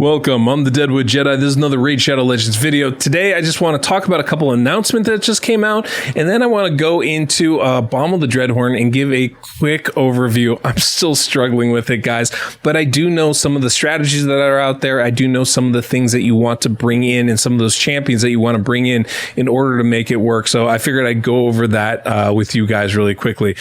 Welcome, I'm the Deadwood Jedi. This is another Raid Shadow Legends video. Today, I just want to talk about a couple announcements that just came out, and then I want to go into Bommal the Dreadhorn and give a quick overview. I'm still struggling with it, guys, but I do know some of the strategies that are out there. I do know some of the things that you want to bring in and some of those champions that you want to bring in order to make it work. So I figured I'd go over that with you guys really quickly.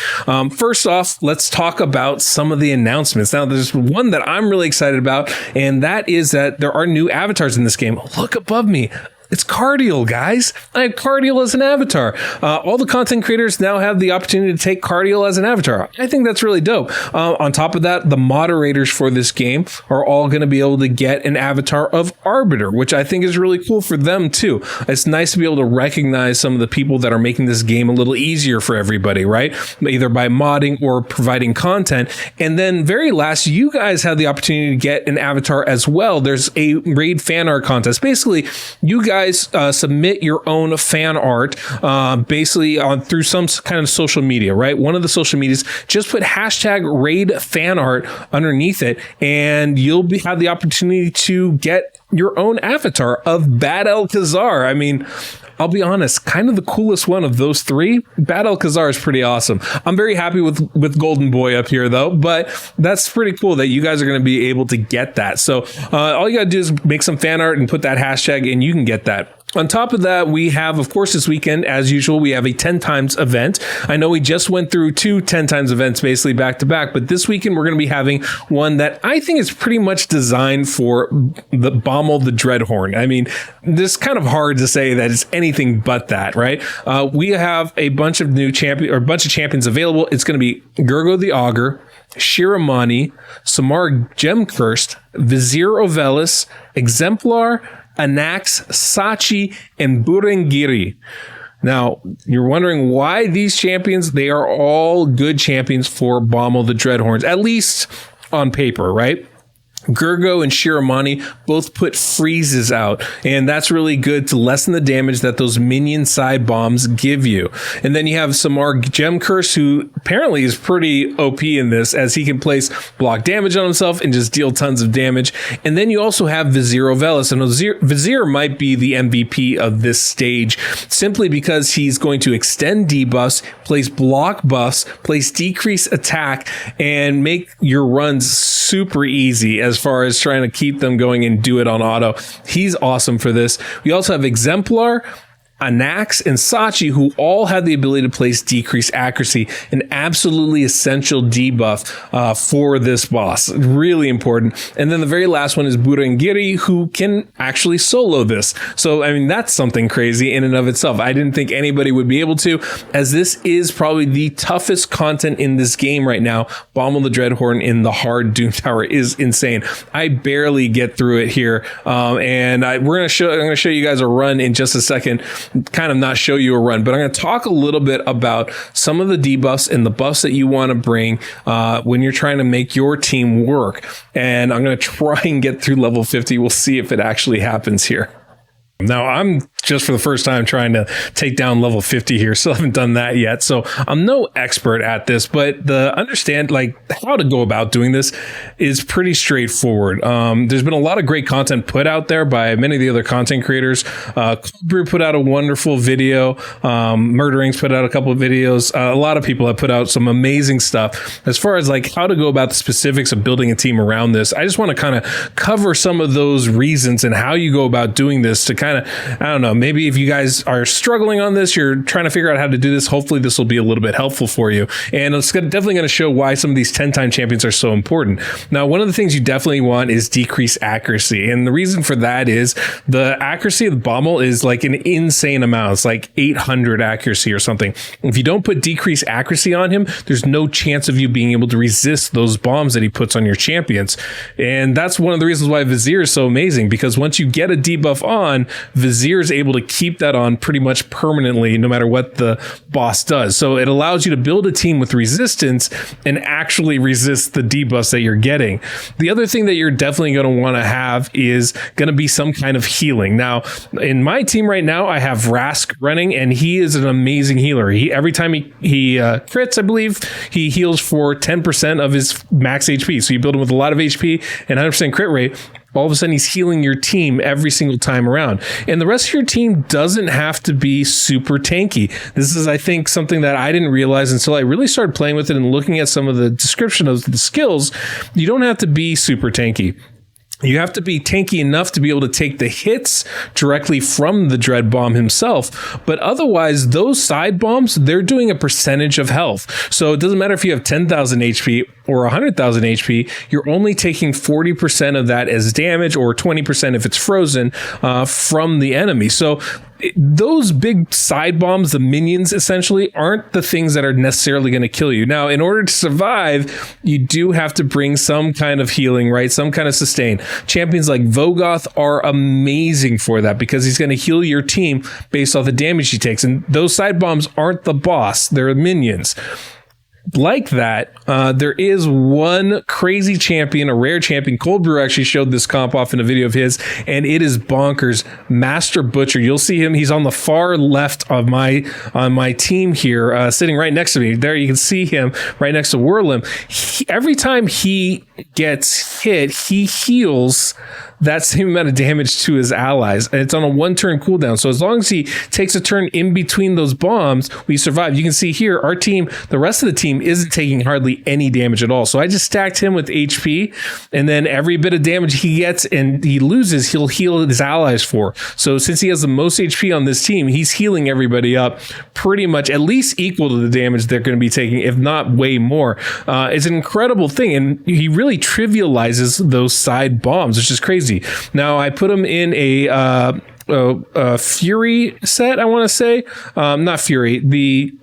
First off, let's talk about some of the announcements. Now, there's one that I'm really excited about, and that is that there are new avatars in this game. Look above me. It's Cardial, guys. I have Cardial as an avatar. All the content creators now have the opportunity to take Cardial as an avatar. I think that's really dope. On top of that, the moderators for this game are all going to be able to get an avatar of Arbiter, which I think is really cool for them too. It's nice to be able to recognize some of the people that are making this game a little easier for everybody, right? Either by modding or providing content. And then very last, you guys have the opportunity to get an avatar as well. There's a raid fan art contest. Basically, you guys submit your own fan art basically through some kind of social media, right? One of the social medias, just put hashtag raid fan art underneath it, and you'll have the opportunity to get your own avatar of Bad El-Khazar. I mean, I'll be honest, kind of the coolest one of those three. Bad El-Khazar is pretty awesome. I'm very happy with Golden Boy up here though, but that's pretty cool that you guys are going to be able to get that. So all you got to do is make some fan art and put that hashtag and you can get that. On top of that, we have, of course, this weekend, as usual, we have a 10 times event. I know we just went through two 10 times events basically back to back, but this weekend we're going to be having one that I think is pretty much designed for the Bommal the Dreadhorn. I mean, this is kind of hard to say that it's anything but that, right? We have a bunch of new champions available. It's going to be Gurgo the Augur, Shiramani, Samar Gemcursed, Vizier Ovelis, Exemplar, Anax, Sachi, and Burengiri. Now, you're wondering why these champions? They are all good champions for Bommal the Dreadhorns, at least on paper, right? Gurgo and Shiramani both put freezes out, and that's really good to lessen the damage that those minion side bombs give you. And then you have Samar Gemcursed, who apparently is pretty OP in this, as he can place block damage on himself and just deal tons of damage. And then you also have Vizier Ovelis, and Vizier might be the MVP of this stage, simply because he's going to extend debuffs, place block buffs, place decrease attack, and make your runs super easy as far as trying to keep them going and do it on auto. He's awesome for this. We also have Exemplar, Anax, and Sachi, who all have the ability to place decreased accuracy, an absolutely essential debuff for this boss. Really important. And then the very last one is Burengiri, who can actually solo this. So, I mean, that's something crazy in and of itself. I didn't think anybody would be able to, as this is probably the toughest content in this game right now. Bommal the Dreadhorn in the hard Doom Tower is insane. I barely get through it here. And I'm going to show you guys a run in just a second. Kind of not show you a run, but I'm going to talk a little bit about some of the debuffs and the buffs that you want to bring when you're trying to make your team work. And I'm going to try and get through level 50. We'll see if it actually happens here. Now, I'm just for the first time trying to take down level 50 here. Still haven't done that yet. So I'm no expert at this, but understand like how to go about doing this is pretty straightforward. There's been a lot of great content put out there by many of the other content creators. Cold Brew put out a wonderful video. Murderings put out a couple of videos. A lot of people have put out some amazing stuff. As far as like how to go about the specifics of building a team around this, I just want to kind of cover some of those reasons and how you go about doing this to kind of, I don't know, maybe if you guys are struggling on this, you're trying to figure out how to do this, hopefully this will be a little bit helpful for you. And it's definitely going to show why some of these 10-time champions are so important. Now, one of the things you definitely want is decreased accuracy. And the reason for that is the accuracy of the Bommal is like an insane amount. It's like 800 accuracy or something. If you don't put decreased accuracy on him, there's no chance of you being able to resist those bombs that he puts on your champions. And that's one of the reasons why Vizier is so amazing, because once you get a debuff on, Vizier is able to keep that on pretty much permanently no matter what the boss does. So it allows you to build a team with resistance and actually resist the debuffs that you're getting. The other thing that you're definitely going to want to have is going to be some kind of healing. Now, in my team right now, I have Rask running, and he is an amazing healer. Every time he crits, I believe, he heals for 10% of his max HP. So you build him with a lot of HP and 100% crit rate. all of a sudden he's healing your team every single time around. And the rest of your team doesn't have to be super tanky. This is, I think, something that I didn't realize until I really started playing with it and looking at some of the description of the skills. You don't have to be super tanky. You have to be tanky enough to be able to take the hits directly from the Dread Bomb himself. But otherwise, those side bombs, they're doing a percentage of health. So it doesn't matter if you have 10,000 HP or 100,000 HP, you're only taking 40% of that as damage, or 20% if it's frozen, from the enemy. So those big side bombs, the minions essentially, aren't the things that are necessarily going to kill you. Now, in order to survive, you do have to bring some kind of healing, right? Some kind of sustain. Champions like Vogoth are amazing for that because he's going to heal your team based off the damage he takes. And those side bombs aren't the boss, they're minions. Like that, there is one crazy champion, a rare champion. Cold Brew actually showed this comp off in a video of his, and it is bonkers. Master Butcher. You'll see him. He's on the far left of my team here, sitting right next to me. There, you can see him right next to Whirlim. Every time he gets hit, he heals that same amount of damage to his allies, and it's on a 1-turn cooldown. So as long as he takes a turn in between those bombs, we survive. You can see here, our team, the rest of the team isn't taking hardly any damage at all. So I just stacked him with HP, and then every bit of damage he gets and he loses, he'll heal his allies for. So since he has the most HP on this team, he's healing everybody up pretty much at least equal to the damage they're going to be taking, if not way more. It's an incredible thing, and he really trivializes those side bombs, which is crazy. Now, I put him in a Fury set, I want to say. Not Fury, the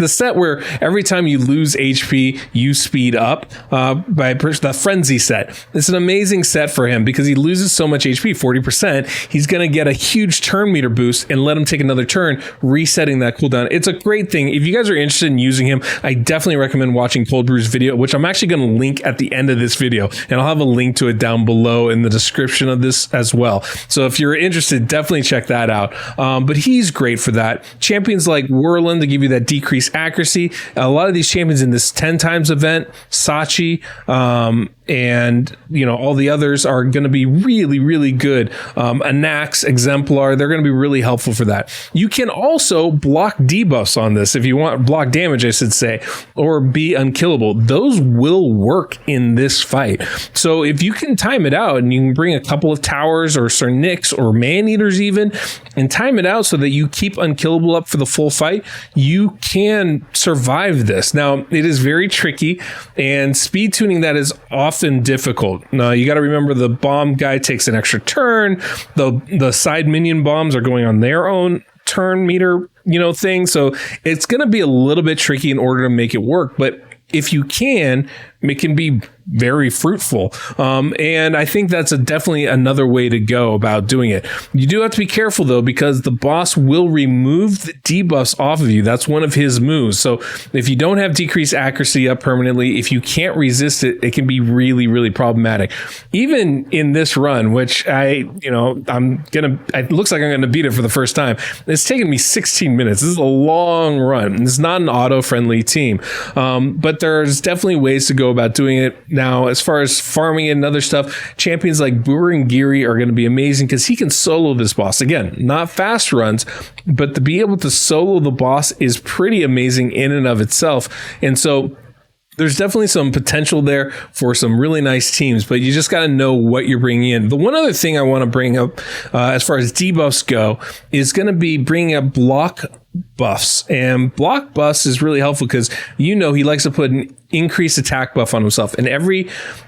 set where every time you lose HP, you speed up, by the Frenzy set. It's an amazing set for him because he loses so much HP, 40%. He's going to get a huge turn meter boost and let him take another turn, resetting that cooldown. It's a great thing. If you guys are interested in using him, I definitely recommend watching Cold Brew's video, which I'm actually going to link at the end of this video, and I'll have a link to it down below in the description of this as well. So if you're interested, definitely check that out. But he's great for that. Champions like Whirlin to give you that decreased accuracy. A lot of these champions in this 10 times event, Sachi, and all the others are going to be really, really good. Anax, Exemplar, they're going to be really helpful for that. You can also block debuffs on this if you want, block damage, I should say, or be unkillable. Those will work in this fight. So if you can time it out and you can bring a couple of towers or Cernyx or Man-Eaters even, and time it out so that you keep unkillable up for the full fight, you can survive this. Now, it is very tricky, and speed tuning that is often difficult. Now, you got to remember the bomb guy takes an extra turn. The side minion bombs are going on their own turn meter, thing. So it's going to be a little bit tricky in order to make it work. But if you can, it can be very fruitful. And I think that's definitely another way to go about doing it. You do have to be careful though, because the boss will remove the debuffs off of you. That's one of his moves. So if you don't have decreased accuracy up permanently, if you can't resist it, it can be really, really problematic. Even in this run, which it looks like I'm going to beat it for the first time. It's taken me 16 minutes. This is a long run. It's not an auto-friendly team. But there's definitely ways to go about doing it. Now, as far as farming it and other stuff, champions like Burangiri are going to be amazing because he can solo this boss. Again, not fast runs, but to be able to solo the boss is pretty amazing in and of itself. And so there's definitely some potential there for some really nice teams, but you just got to know what you're bringing in. The one other thing I want to bring up as far as debuffs go is going to be bringing up block buffs. And block buffs is really helpful because he likes to put an increased attack buff on himself, and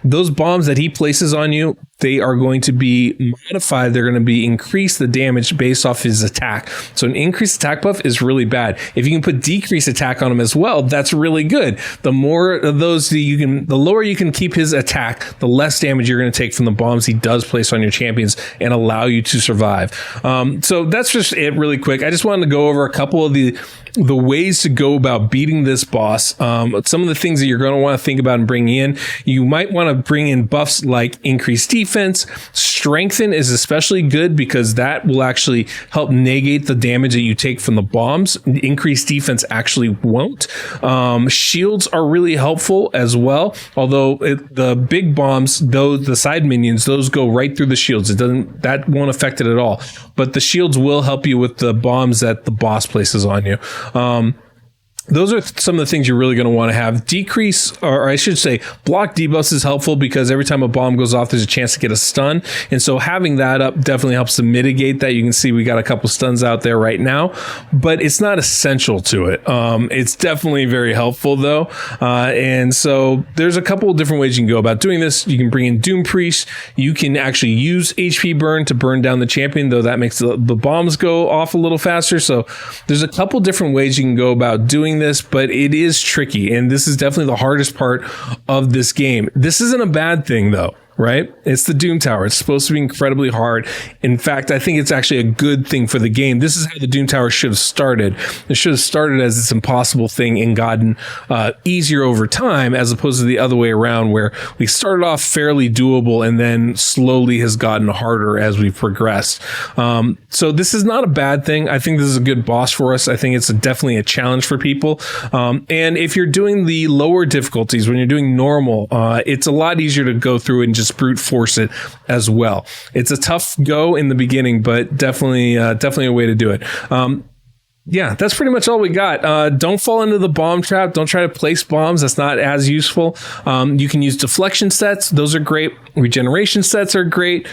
those bombs that he places on you, they are going to be modified. They're going to be increase the damage based off his attack. So an increased attack buff is really bad. If you can put decreased attack on him as well, that's really good. The more of those the lower you can keep his attack, the less damage you're going to take from the bombs he does place on your champions and allow you to survive. So that's just it really quick. I just wanted to go over a couple couple of the ways to go about beating this boss. Some of the things that you're going to want to think about and bringing in, you might want to bring in buffs like increased defense. Strengthen is especially good because that will actually help negate the damage that you take from the bombs. Increased defense actually won't. Shields are really helpful as well, although the big bombs, the side minions, those go right through the shields. That won't affect it at all. But the shields will help you with the bombs that the boss places on you. Those are some of the things you're really going to want to have. Decrease, or I should say, block debuffs is helpful because every time a bomb goes off, there's a chance to get a stun. And so having that up definitely helps to mitigate that. You can see we got a couple stuns out there right now, but it's not essential to it. It's definitely very helpful though. And so there's a couple of different ways you can go about doing this. You can bring in Doom Priest. You can actually use HP burn to burn down the champion, though that makes the bombs go off a little faster. So there's a couple different ways you can go about doing this, but it is tricky, and this is definitely the hardest part of this game. This isn't a bad thing though, right? It's the Doom Tower. It's supposed to be incredibly hard. In fact, I think it's actually a good thing for the game. This is how the Doom Tower should have started. It should have started as this impossible thing and gotten easier over time, as opposed to the other way around, where we started off fairly doable and then slowly has gotten harder as we progressed. So this is not a bad thing. I think this is a good boss for us. I think it's definitely a challenge for people. And if you're doing the lower difficulties, when you're doing normal, it's a lot easier to go through and just brute force it as well. It's a tough go in the beginning, but definitely a way to do it. Yeah, that's pretty much all we got. Don't fall into the bomb trap. Don't try to place bombs. That's not as useful. You can use deflection sets. Those are great. Regeneration sets are great.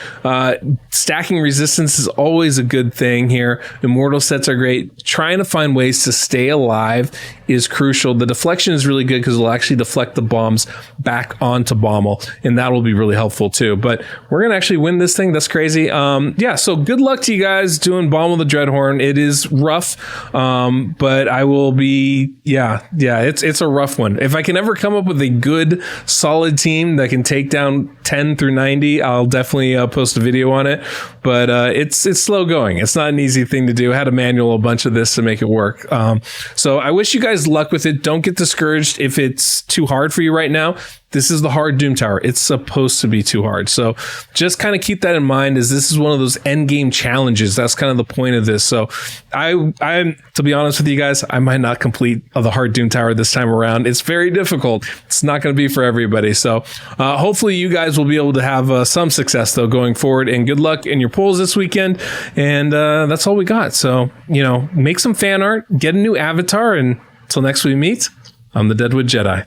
Stacking resistance is always a good thing here. Immortal sets are great. Trying to find ways to stay alive is crucial. The deflection is really good because it'll actually deflect the bombs back onto Bommal, and that will be really helpful too. But we're going to actually win this thing. That's crazy. Yeah, so good luck to you guys doing Bommal the Dreadhorn. It is rough. But I will be, it's a rough one. If I can ever come up with a good, solid team that can take down 10 through 90, I'll definitely post a video on it. But it's slow going. It's not an easy thing to do. I had to manual a bunch of this to make it work. So I wish you guys luck with it. Don't get discouraged if it's too hard for you right now. This is the hard Doom Tower. It's supposed to be too hard. So just kind of keep that in mind, as this is one of those end game challenges. That's kind of the point of this. So I'm, to be honest with you guys, I might not complete the hard Doom Tower this time around. It's very difficult. It's not going to be for everybody. So hopefully you guys will be able to have some success though going forward, and good luck in your polls this weekend. And that's all we got. So, make some fan art, get a new avatar, and until next we meet, I'm the Deadwood Jedi.